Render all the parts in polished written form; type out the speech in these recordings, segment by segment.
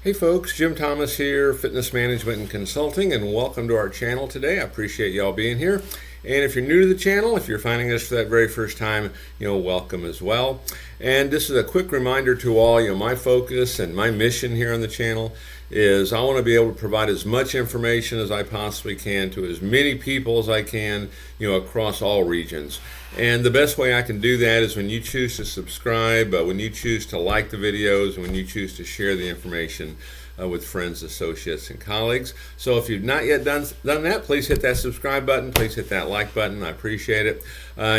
Hey folks, Jim Thomas here, Fitness Management and Consulting, and welcome to our channel today. I appreciate y'all being here. And if you're new to the channel, if you're finding us for that very first time, welcome as well. And this is a quick reminder to all, my focus and my mission here on the channel is I want to be able to provide as much information as I possibly can to as many people as I can, across all regions. And the best way I can do that is when you choose to subscribe, when you choose to like the videos, and when you choose to share the information with friends, associates, and colleagues. So if you've not yet done that, please hit that subscribe button. Please hit that like button. I appreciate it.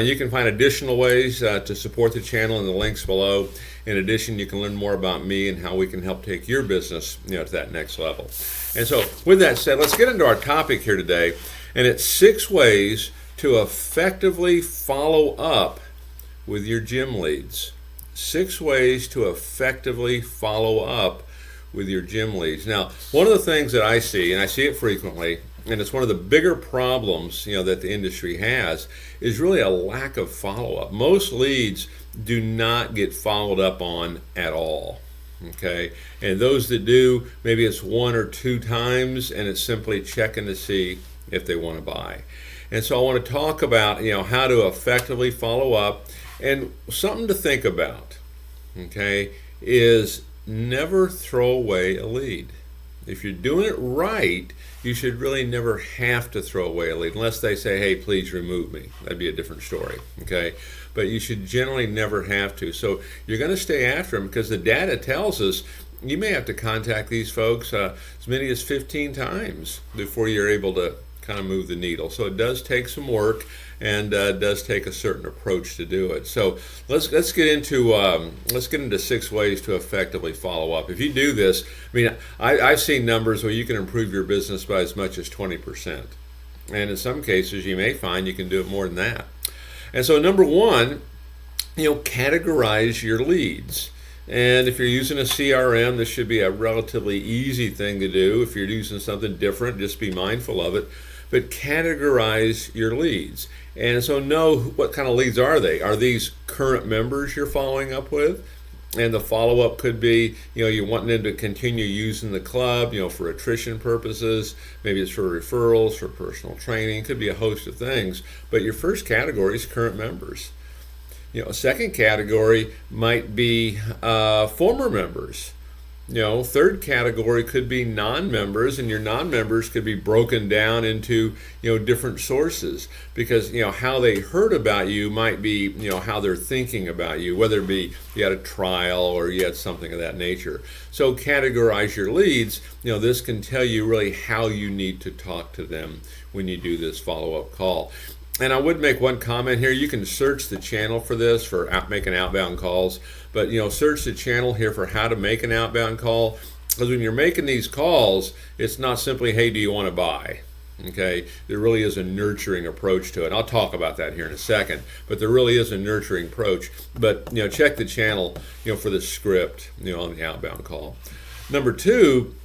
You can find additional ways to support the channel in the links below. In addition, you can learn more about me and how we can help take your business to that next level. And so with that said, let's get into our topic here today. And it's 6 ways to effectively follow up with your gym leads. 6 ways to effectively follow up with your gym leads. Now, one of the things that I see, and I see it frequently, and it's one of the bigger problems that the industry has, is really a lack of follow-up. Most leads do not get followed up on at all. Okay, and those that do, maybe it's 1 or 2 times, and it's simply checking to see if they want to buy. And so I want to talk about how to effectively follow up, and something to think about, okay, is never throw away a lead. If you're doing it right, you should really never have to throw away a lead, unless they say, hey, please remove me. That'd be a different story, okay? But you should generally never have to. So you're going to stay after them, because the data tells us you may have to contact these folks as many as 15 times before you're able to kind of move the needle. So it does take some work, and does take a certain approach to do it. So let's get into 6 ways to effectively follow up. If you do this, I've seen numbers where you can improve your business by as much as 20%, and in some cases you may find you can do it more than that. And so number 1, categorize your leads. And if you're using a CRM, this should be a relatively easy thing to do. If you're using something different, just be mindful of it. But categorize your leads. And so know what kind of leads are they. Are these current members you're following up with? And the follow-up could be, you're wanting them to continue using the club, for attrition purposes. Maybe it's for referrals, for personal training. Could be a host of things. But your first category is current members. A second category might be former members. Third category could be non-members, and your non-members could be broken down into different sources, because how they heard about you might be how they're thinking about you, whether it be you had a trial or you had something of that nature. So categorize your leads. This can tell you really how you need to talk to them when you do this follow-up call. And I would make one comment here. You can search the channel for this, for making outbound calls. But, search the channel here for how to make an outbound call. Because when you're making these calls, it's not simply, hey, do you want to buy? Okay, there really is a nurturing approach to it. I'll talk about that here in a second. But there really is a nurturing approach. But, check the channel, for the script, on the outbound call. Number 2,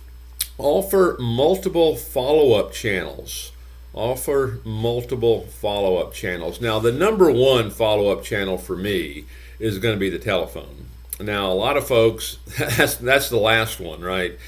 offer multiple follow-up channels. Offer multiple follow-up channels. Now, the number 1 follow-up channel for me is going to be the telephone. Now, a lot of folks, that's the last one, right?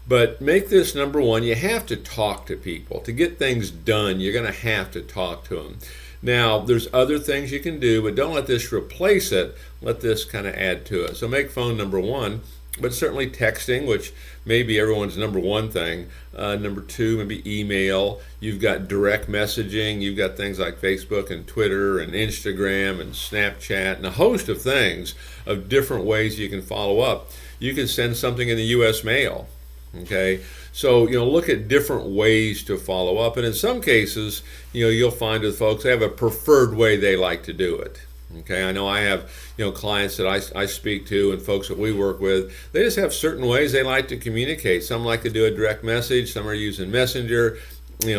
But make this number 1. You have to talk to people. To get things done, you're going to have to talk to them. Now, there's other things you can do, but don't let this replace it. Let this kind of add to it. So make phone number 1. But certainly texting, which may be everyone's number 1 thing. Number 2, maybe email. You've got direct messaging. You've got things like Facebook and Twitter and Instagram and Snapchat and a host of things of different ways you can follow up. You can send something in the U.S. mail. Okay, so look at different ways to follow up, and in some cases, you'll find that folks have a preferred way they like to do it. Okay, I know I have clients that I speak to, and folks that we work with. They just have certain ways they like to communicate. Some like to do a direct message. Some are using Messenger.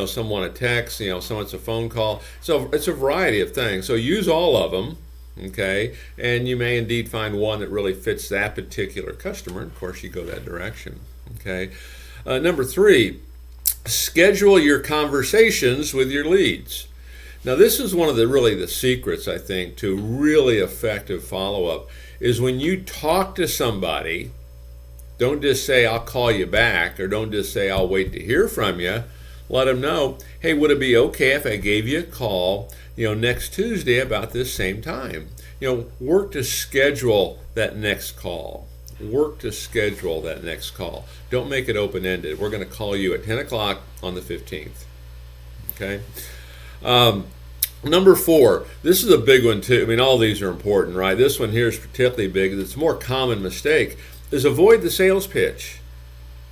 Some want a text. Some it's a phone call. So it's a variety of things. So use all of them. Okay, and you may indeed find one that really fits that particular customer. Of course, you go that direction. Okay, number 3, schedule your conversations with your leads. Now, this is one of the secrets, I think, to really effective follow-up, is when you talk to somebody Don't just say, I'll call you back, or don't just say, I'll wait to hear from you. Let them know, hey, would it be okay if I gave you a call, next Tuesday about this same time? Work to schedule that next call. Work to schedule that next call. Don't make it open-ended. We're going to call you at 10 o'clock on the 15th. Okay? Number 4, this is a big one too. I mean, all these are important, right? This one here is particularly big. It's a more common mistake, is avoid the sales pitch.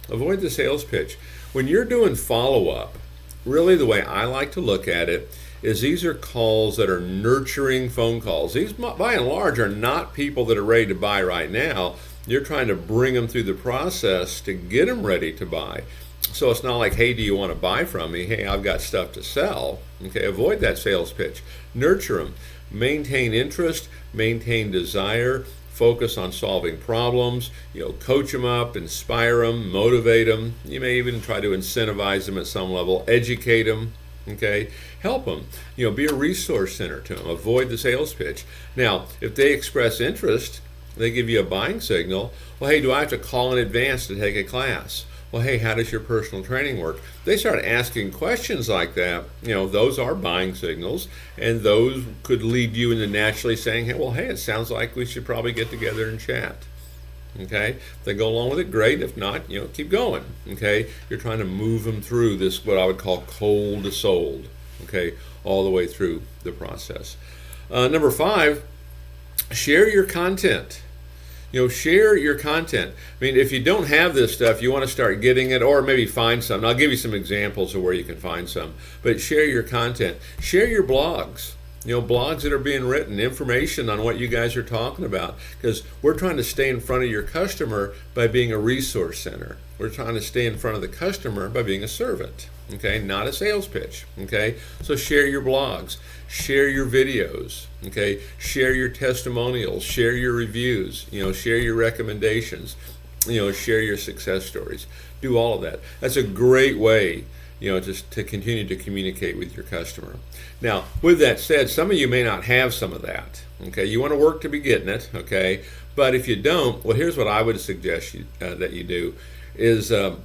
Avoid the sales pitch. When you're doing follow-up, really the way I like to look at it is these are calls that are nurturing phone calls. These, by and large, are not people that are ready to buy right now. You're trying to bring them through the process to get them ready to buy. So it's not like, hey, do you want to buy from me? Hey, I've got stuff to sell. Okay, avoid that sales pitch. Nurture them. Maintain interest, maintain desire, focus on solving problems, coach them up, inspire them, motivate them. You may even try to incentivize them at some level, educate them, okay? Help them, be a resource center to them. Avoid the sales pitch. Now, if they express interest, they give you a buying signal. Well, hey, do I have to call in advance to take a class? Well, hey, how does your personal training work? They start asking questions like that. Those are buying signals, and those could lead you into naturally saying, hey, it sounds like we should probably get together and chat. Okay? If they go along with it, great. If not, keep going. Okay? You're trying to move them through this, what I would call cold to sold. Okay? All the way through the process. Number 5, share your content. Share your content. I mean, if you don't have this stuff, you want to start getting it, or maybe find some. And I'll give you some examples of where you can find some. But share your content. Share your blogs. Blogs that are being written, information on what you guys are talking about. Because we're trying to stay in front of your customer by being a resource center. We're trying to stay in front of the customer by being a servant. Okay, not a sales pitch. Okay, so share your blogs, share your videos. Okay, share your testimonials, share your reviews. Share your recommendations. Share your success stories. Do all of that. That's a great way, just to continue to communicate with your customer. Now, with that said, some of you may not have some of that. Okay, you want to work to be getting it. Okay, but if you don't, well, here's what I would suggest that you do is go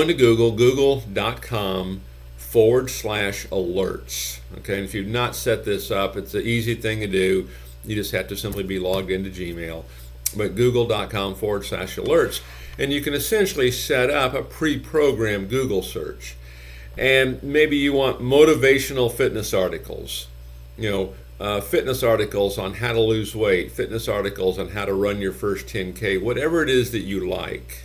into google.com/alerts. Okay, and if you've not set this up, it's an easy thing to do. You just have to simply be logged into Gmail. But google.com/alerts, and you can essentially set up a pre-programmed Google search. And maybe you want motivational fitness articles, fitness articles on how to lose weight, fitness articles on how to run your first 10K, whatever it is that you like.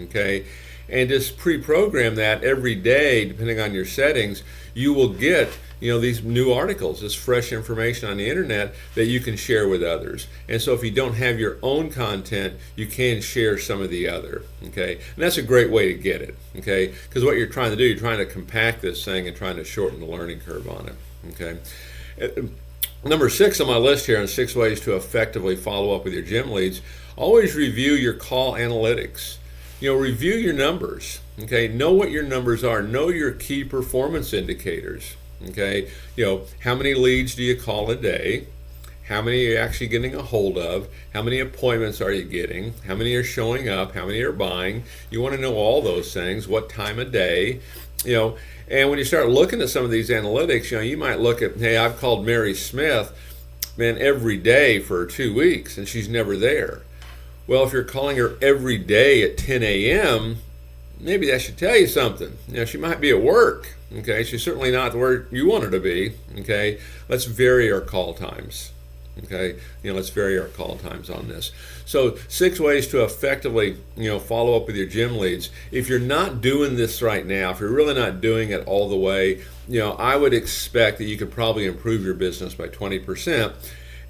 Okay, and just pre-program that every day, depending on your settings. You will get these new articles, this fresh information on the internet that you can share with others. And so if you don't have your own content, you can share some of the other. Okay, and that's a great way to get it. Okay, because what you're trying to do, you're trying to compact this thing and trying to shorten the learning curve on it. Okay. Number 6 on my list here on 6 ways to effectively follow up with your gym leads. Always review your call analytics. Review your numbers. Okay, know what your numbers are. Know your key performance indicators. Okay, how many leads do you call a day? How many are you actually getting a hold of? How many appointments are you getting? How many are showing up? How many are buying? You want to know all those things. What time of day? And when you start looking at some of these analytics, you might look at, hey, I've called Mary Smith, every day for 2 weeks, and she's never there. Well, if you're calling her every day at 10 a.m., maybe that should tell you something. She might be at work. Okay, she's certainly not where you want her to be. Okay, let's vary our call times. Okay, let's vary our call times on this. So 6 ways to effectively, follow up with your gym leads. If you're not doing this right now, if you're really not doing it all the way, I would expect that you could probably improve your business by 20%.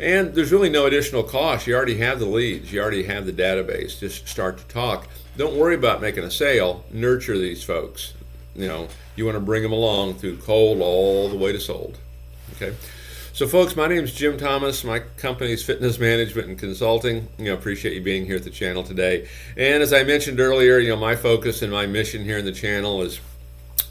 And there's really no additional cost. You already have the leads. You already have the database. Just start to talk. Don't worry about making a sale. Nurture these folks. You want to bring them along through cold all the way to sold. Okay. So folks, my name is Jim Thomas. My company is Fitness Management and Consulting. Appreciate you being here at the channel today. And as I mentioned earlier, my focus and my mission here in the channel is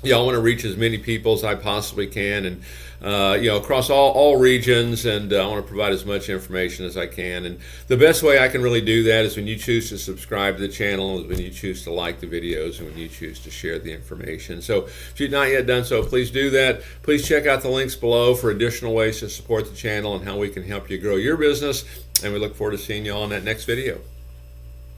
I want to reach as many people as I possibly can, and across all regions, and I want to provide as much information as I can. And the best way I can really do that is when you choose to subscribe to the channel, when you choose to like the videos, and when you choose to share the information. So if you've not yet done so, please do that. Please check out the links below for additional ways to support the channel and how we can help you grow your business. And we look forward to seeing you all in that next video.